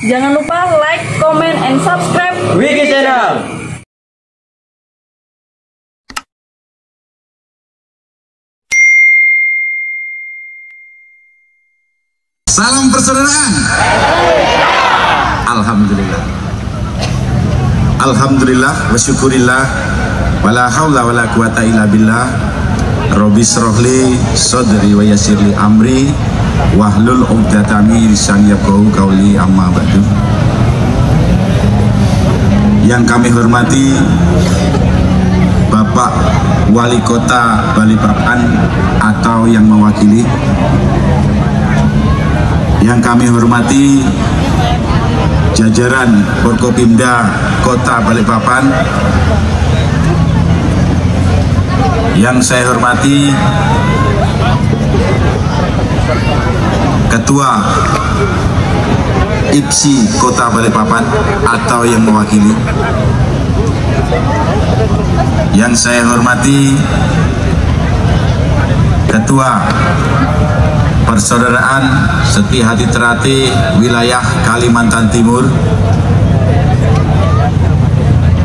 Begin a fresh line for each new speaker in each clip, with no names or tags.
Jangan lupa like, comment, and subscribe
Wiki Channel.
Salam persaudaraan. Alhamdulillah. Alhamdulillah wa syukurillah wala haula wala quwata illa billah. Robbi srohli sodri wa yassirli amri wahlul 'uqdatam min lisani yafqahu qauli, amma ba'du. Yang kami hormati Bapak Wali Kota Balikpapan atau yang mewakili, yang kami hormati jajaran Forkopimda Kota Balikpapan, yang saya hormati Ketua IPSI Kota Balikpapan atau yang mewakili, yang saya hormati Ketua Persaudaraan Setia Hati Terate wilayah Kalimantan Timur,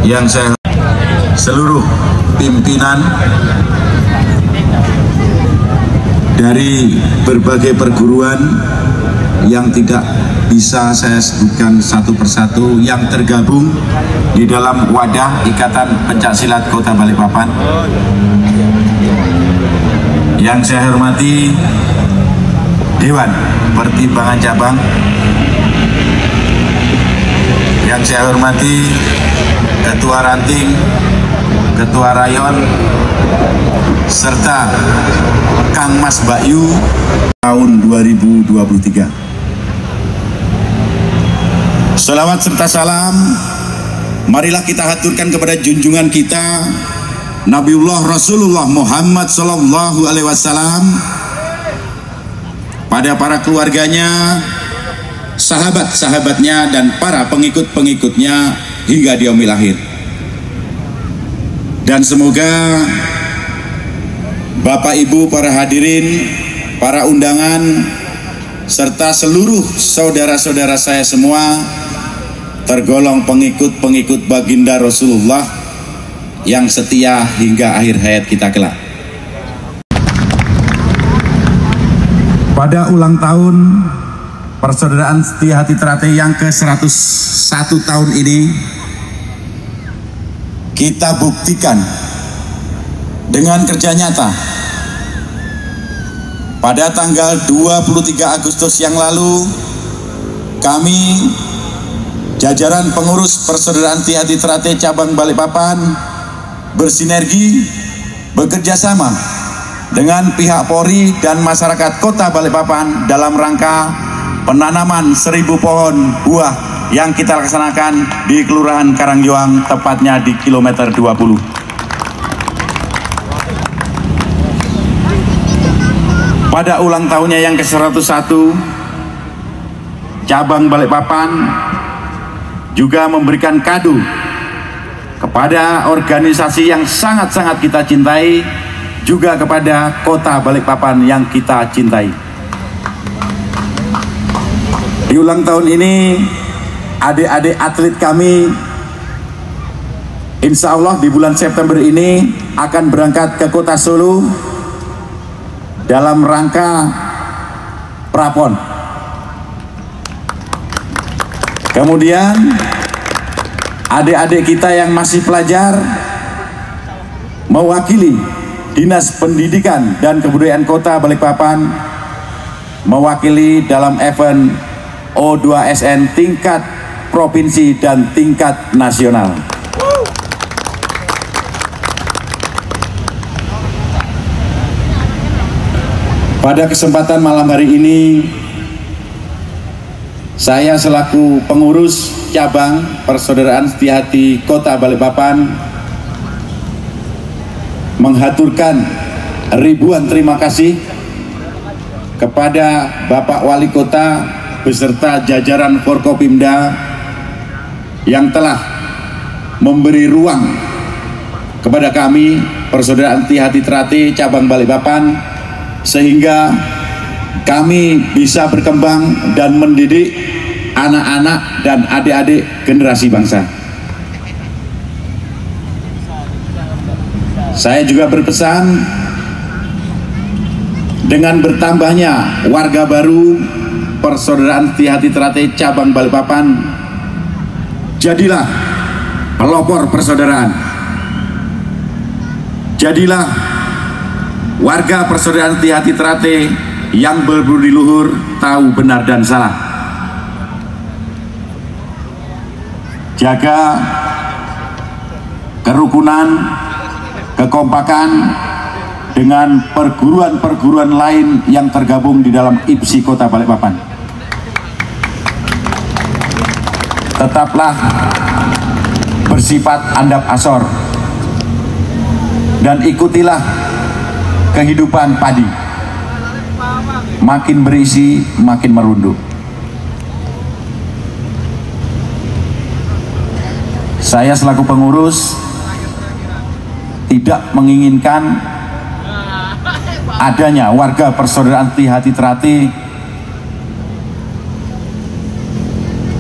yang saya seluruh pimpinan dari berbagai perguruan yang tidak bisa saya sebutkan satu persatu yang tergabung di dalam wadah Ikatan Pencaksilat Kota Balikpapan, yang saya hormati Dewan Pertimbangan Cabang, yang saya hormati Ketua Ranting, Ketua Rayon, serta Kang Mas Bakyu tahun 2023. Salawat serta salam marilah kita haturkan kepada junjungan kita Nabiullah Rasulullah Muhammad Sallallahu Alaihi Wasallam, pada para keluarganya, sahabat-sahabatnya, dan para pengikut-pengikutnya hingga di yaumil akhir. Dan semoga Bapak Ibu, para hadirin, para undangan, serta seluruh saudara-saudara saya semua tergolong pengikut-pengikut baginda Rasulullah yang setia hingga akhir hayat kita kelak. Pada ulang tahun Persaudaraan Setia Hati Terate yang ke-101 tahun ini, kita buktikan dengan kerja nyata. Pada tanggal 23 Agustus yang lalu, kami jajaran pengurus Persaudaraan Setia Hati Terate cabang Balikpapan bersinergi, bekerja sama dengan pihak Polri dan masyarakat Kota Balikpapan dalam rangka penanaman 1000 pohon buah yang kita laksanakan di Kelurahan Karangjoang, tepatnya di kilometer 20. Pada ulang tahunnya yang ke-101, cabang Balikpapan juga memberikan kado kepada organisasi yang sangat-sangat kita cintai, juga kepada Kota Balikpapan yang kita cintai. Di ulang tahun ini, adik-adik atlet kami insya Allah di bulan September ini akan berangkat ke Kota Solo dalam rangka prapon. Kemudian adik-adik kita yang masih pelajar mewakili Dinas Pendidikan dan Kebudayaan Kota Balikpapan, mewakili dalam event O2SN tingkat provinsi dan tingkat nasional. Pada kesempatan malam hari ini, saya selaku pengurus cabang Persaudaraan Setia Hati Kota Balikpapan menghaturkan ribuan terima kasih kepada Bapak Wali Kota beserta jajaran Forkopimda yang telah memberi ruang kepada kami Persaudaraan Setia Hati Terate cabang Balikpapan, sehingga kami bisa berkembang dan mendidik anak-anak dan adik-adik generasi bangsa. Saya juga berpesan, dengan bertambahnya warga baru Persaudaraan Ti-Hati Trate cabang Balikpapan, jadilah pelopor persaudaraan. Jadilah warga Persaudaraan Ti-Hati Trate yang berbudi luhur, tahu benar dan salah. Jaga kerukunan, kekompakan dengan perguruan-perguruan lain yang tergabung di dalam IPSI Kota Balikpapan. Tetaplah bersifat andap asor dan ikutilah kehidupan padi. Makin berisi, makin merunduk. Saya selaku pengurus tidak menginginkan adanya warga Persaudaraan Ti-Hati Trate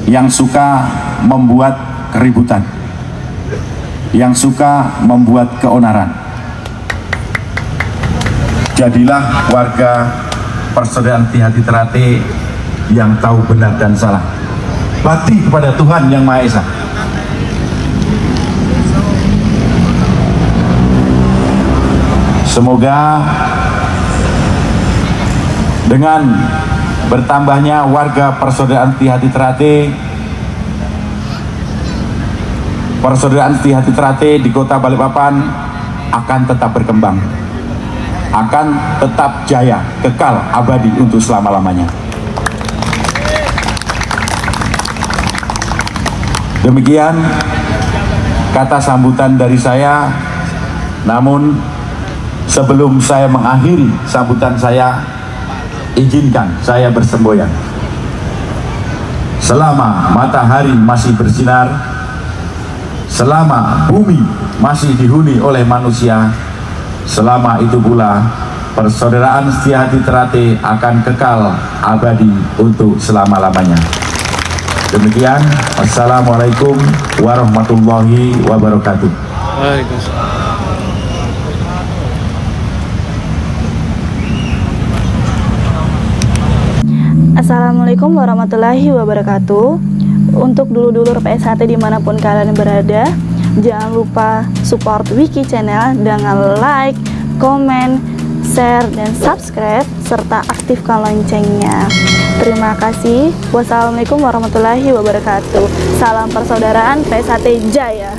yang suka membuat keributan, yang suka membuat keonaran. Jadilah warga Persaudaraan Ti-Hati Trate yang tahu benar dan salah, bakti kepada Tuhan Yang Maha Esa. Semoga dengan bertambahnya warga Persaudaraan Ti-Hati Trate, Persaudaraan Ti-Hati Trate di Kota Balikpapan akan tetap berkembang, akan tetap jaya, kekal, abadi untuk selama-lamanya. Demikian kata sambutan dari saya. Namun sebelum saya mengakhiri sambutan saya, izinkan saya bersemboyan. Selama matahari masih bersinar, selama bumi masih dihuni oleh manusia, selama itu pula Persaudaraan Ti-Hati Trate akan kekal abadi untuk selama-lamanya. Demikian, Assalamualaikum warahmatullahi wabarakatuh.
Waalaikumsalam.
Assalamualaikum warahmatullahi wabarakatuh. Untuk dulur-dulur PSHT dimanapun kalian berada, jangan lupa support Wiki Channel dengan like, komen, share, dan subscribe, serta aktifkan loncengnya. Terima kasih. Wassalamualaikum warahmatullahi wabarakatuh. Salam persaudaraan PSHT Jaya.